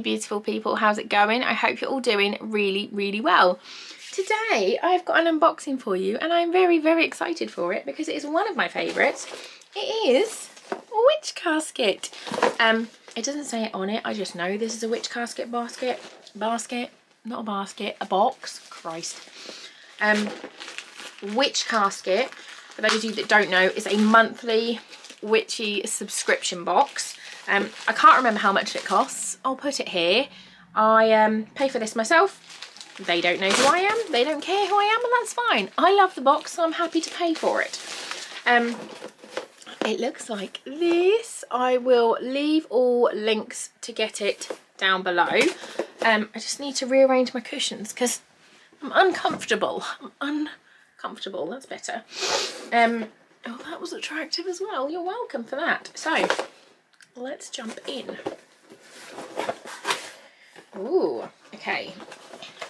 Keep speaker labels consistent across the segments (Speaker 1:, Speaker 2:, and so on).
Speaker 1: you beautiful people, how's it going? I hope you're all doing really well. Today I've got an unboxing for you and I'm very excited for it because it is one of my favourites. It is a witch casket. It doesn't say it on it, I just know this is a witch casket basket, not a basket, a box, Christ. Witch casket, for those of you that don't know, is a monthly witchy subscription box. I can't remember how much it costs. I'll put it here. I pay for this myself. They don't know who I am. They don't care who I am, and that's fine. I love the box, so I'm happy to pay for it. It looks like this. I will leave all links to get it down below. I just need to rearrange my cushions because I'm uncomfortable. I'm uncomfortable. That's better. Oh, that was attractive as well. You're welcome for that. So let's jump in. Ooh, okay.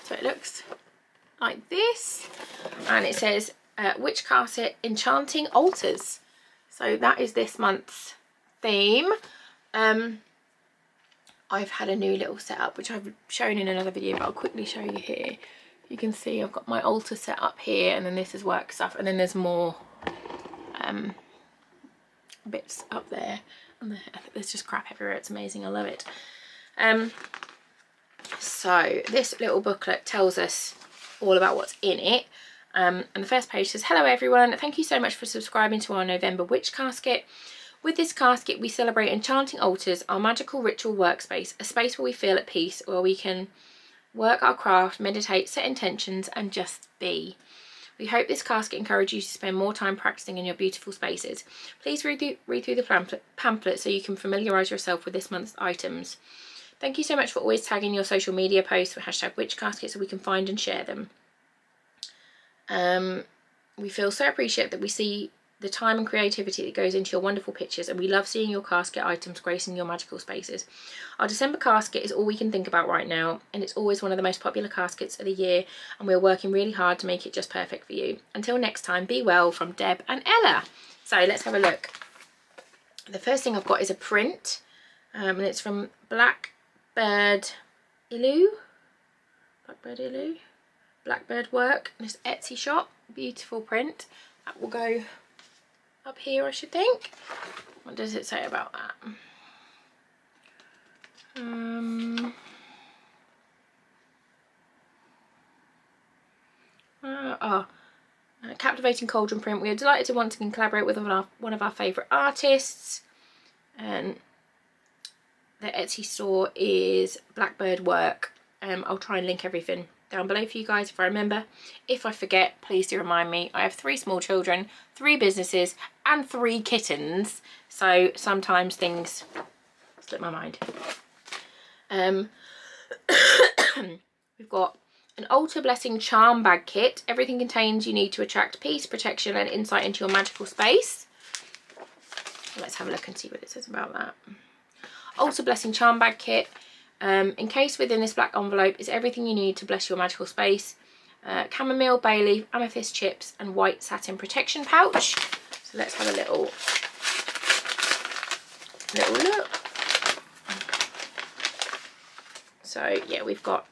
Speaker 1: So it looks like this, and it says Witch Casket Enchanting Altars. So that is this month's theme. I've had a new little setup which I've shown in another video, but I'll quickly show you here. You can see I've got my altar set up here, and then this is work stuff, and then there's more bits up there. And there's just crap everywhere. It's amazing. I love it. So this little booklet tells us all about what's in it. And the first page says, "Hello everyone, thank you so much for subscribing to our November Witch Casket. With this casket we celebrate enchanting altars, our magical ritual workspace, a space where we feel at peace, where we can work our craft, meditate, set intentions and just be. We hope this casket encourages you to spend more time practicing in your beautiful spaces. Please read through the pamphlet so you can familiarise yourself with this month's items. Thank you so much for always tagging your social media posts with #witchcasket so we can find and share them. We feel so appreciative that we see the time and creativity that goes into your wonderful pictures, and we love seeing your casket items gracing your magical spaces. Our December casket is all we can think about right now, and it's always one of the most popular caskets of the year, and we're working really hard to make it just perfect for you. Until next time, be well, from Deb and Ella." So let's have a look. The first thing I've got is a print, and it's from Blackbird Work, this Etsy shop. Beautiful print. That will go up here, I should think. What does it say about that? Captivating cauldron print. We are delighted to once again collaborate with one of our favourite artists, and the Etsy store is Blackbird Work. I'll try and link everything down below for you guys if I remember. If I forget, please do remind me. I have 3 small children, 3 businesses and 3 kittens, so sometimes things slip my mind. We've got an altar blessing charm bag kit. Everything contains you need to attract peace, protection and insight into your magical space. Let's have a look and see what it says about that. Altar blessing charm bag kit. Encased within this black envelope is everything you need to bless your magical space. Chamomile, bay leaf, amethyst chips and white satin protection pouch. So let's have a little look. So yeah, we've got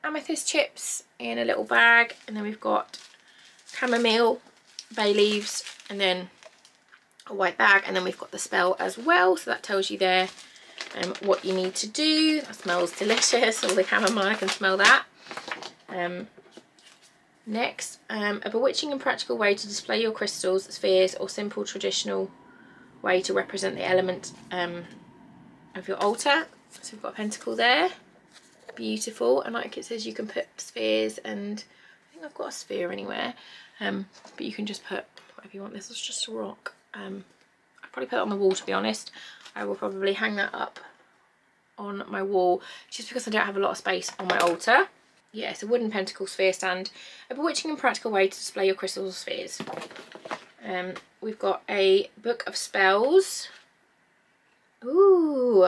Speaker 1: amethyst chips in a little bag, and then we've got chamomile, bay leaves, and then a white bag, and then we've got the spell as well, so that tells you there what you need to do. That smells delicious, all the chamomile, I can smell that. Next, a bewitching and practical way to display your crystals, spheres or simple traditional way to represent the element of your altar. So we've got a pentacle there, beautiful, and like it says you can put spheres, and I think I've got a sphere anywhere, but you can just put whatever you want. This is just a rock. I'd probably put it on the wall, to be honest. I will probably hang that up on my wall just because I don't have a lot of space on my altar. Yeah, it's a wooden pentacle sphere stand. A bewitching and practical way to display your crystals or spheres. We've got a book of spells. Ooh.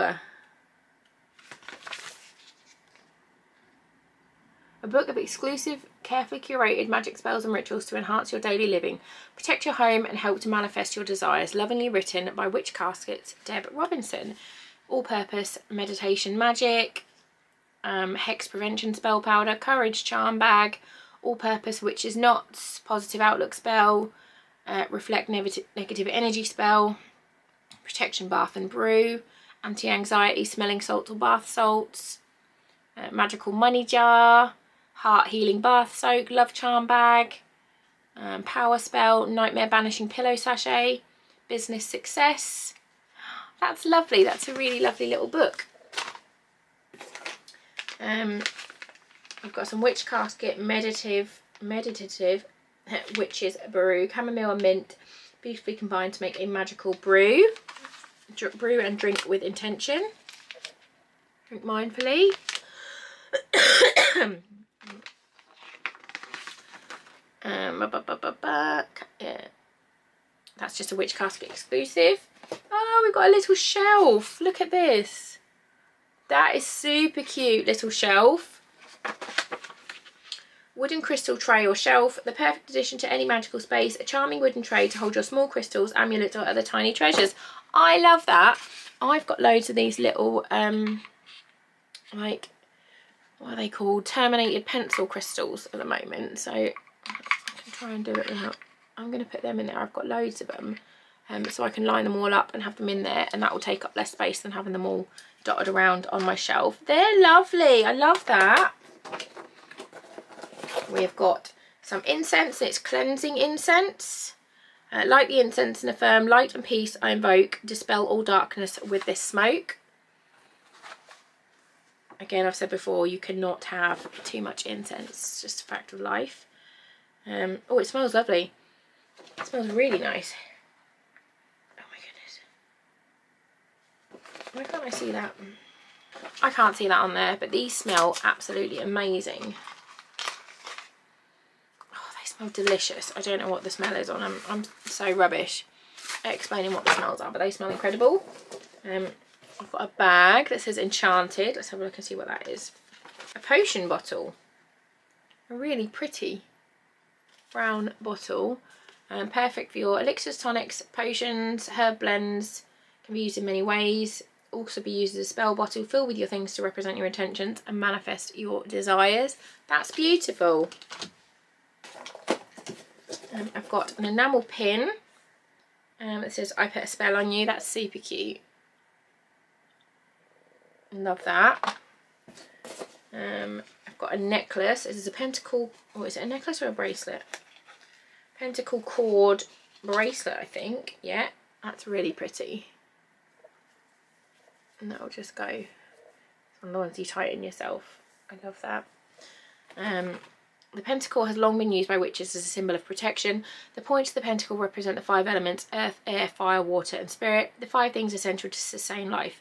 Speaker 1: A book of exclusive, carefully curated magic spells and rituals to enhance your daily living, protect your home and help to manifest your desires. Lovingly written by Witch Casket, Deb Robinson. all-purpose meditation magic, hex prevention spell powder, courage charm bag, all-purpose witches knots, positive outlook spell, reflect negative energy spell, protection bath and brew, anti-anxiety smelling salts or bath salts, magical money jar, heart healing bath soak, love charm bag, power spell, nightmare banishing pillow sachet, business success. That's lovely. That's a really lovely little book. I've got some witchcasket meditative witches brew, chamomile and mint, beautifully combined to make a magical brew. Brew and drink with intention. Drink mindfully. Yeah. That's just a witchcasket exclusive. Oh, we've got a little shelf. Look at this. That is super cute little shelf. Wooden crystal tray or shelf, the perfect addition to any magical space. A charming wooden tray to hold your small crystals, amulets or other tiny treasures. I love that. I've got loads of these little like, what are they called, terminated pencil crystals at the moment, so I can try and do it without. I'm going to put them in there. I've got loads of them, so I can line them all up and have them in there, and that will take up less space than having them all dotted around on my shelf. They're lovely. I love that. We've got some incense. It's cleansing incense. Light the incense and affirm, light and peace I invoke, dispel all darkness with this smoke. Again, I've said before, you cannot have too much incense. It's just a fact of life. Oh, it smells lovely. It smells really nice. Oh my goodness. Why can't I see that? I can't see that on there, but these smell absolutely amazing. Oh, they smell delicious. I don't know what the smell is on them. I'm so rubbish at explaining what the smells are, but they smell incredible. I've got a bag that says Enchanted. Let's have a look and see what that is. A potion bottle. A really pretty brown bottle. Perfect for your elixirs, tonics, potions, herb blends. Can be used in many ways. Also be used as a spell bottle. Fill with your things to represent your intentions and manifest your desires. That's beautiful. I've got an enamel pin. It says I put a spell on you. That's super cute. Love that. I've got a necklace. This is a pentacle. Oh, is it a necklace or a bracelet? Pentacle cord bracelet, I think. Yeah, that's really pretty. And that'll just go on the ones you tighten yourself. I love that. The pentacle has long been used by witches as a symbol of protection. The points of the pentacle represent the 5 elements: earth, air, fire, water and spirit. The 5 things essential to sustain life.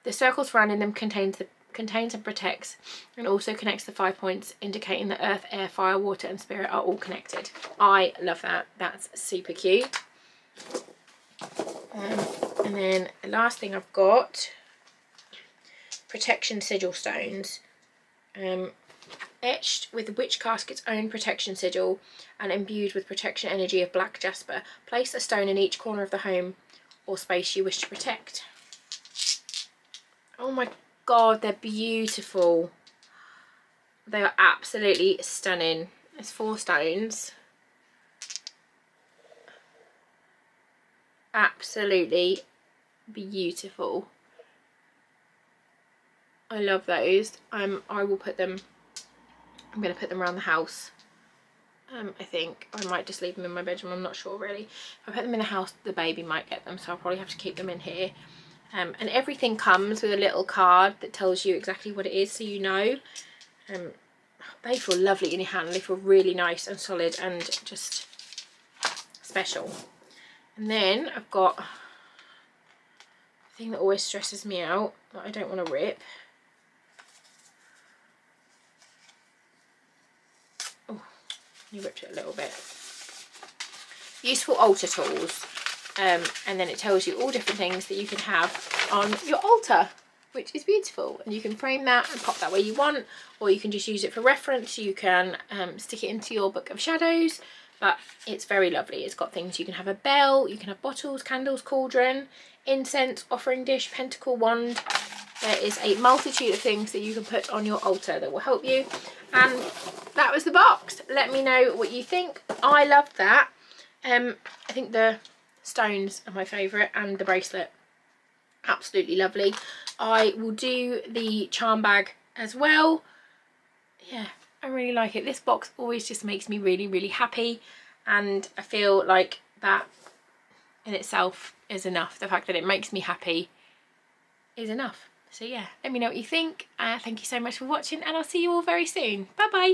Speaker 1: The circle surrounding them contains and protects, and also connects the 5 points, indicating that earth, air, fire, water and spirit are all connected. I love that. That's super cute. And then the last thing I've got, protection sigil stones. Etched with the witchcasket's own protection sigil and imbued with protection energy of black jasper. Place a stone in each corner of the home or space you wish to protect. Oh my god, they're beautiful. They are absolutely stunning. It's 4 stones. Absolutely beautiful. I love those. I will put them, I'm going to put them around the house. I think I might just leave them in my bedroom. I'm not sure really. If I put them in the house, the baby might get them, so I'll probably have to keep them in here. And everything comes with a little card that tells you exactly what it is, so you know. They feel lovely in your hand. They feel really nice and solid and just special. And then I've got a thing that always stresses me out that I don't want to rip. Oh, you ripped it a little bit. Useful altar tools. And then it tells you all different things that you can have on your altar, which is beautiful. And you can frame that and pop that where you want, or you can just use it for reference. You can stick it into your book of shadows, but it's very lovely. It's got things, you can have a bell, you can have bottles, candles, cauldron. incense, offering dish, pentacle, wand. There is a multitude of things that you can put on your altar that will help you. And that was the box. Let me know what you think. I loved that. I think the stones are my favourite, and the bracelet, absolutely lovely. I will do the charm bag as well. Yeah, I really like it. This box always just makes me really, really happy, and I feel like that in itself is enough. The fact that it makes me happy is enough. So yeah, let me know what you think. Thank you so much for watching, and I'll see you all very soon. Bye bye.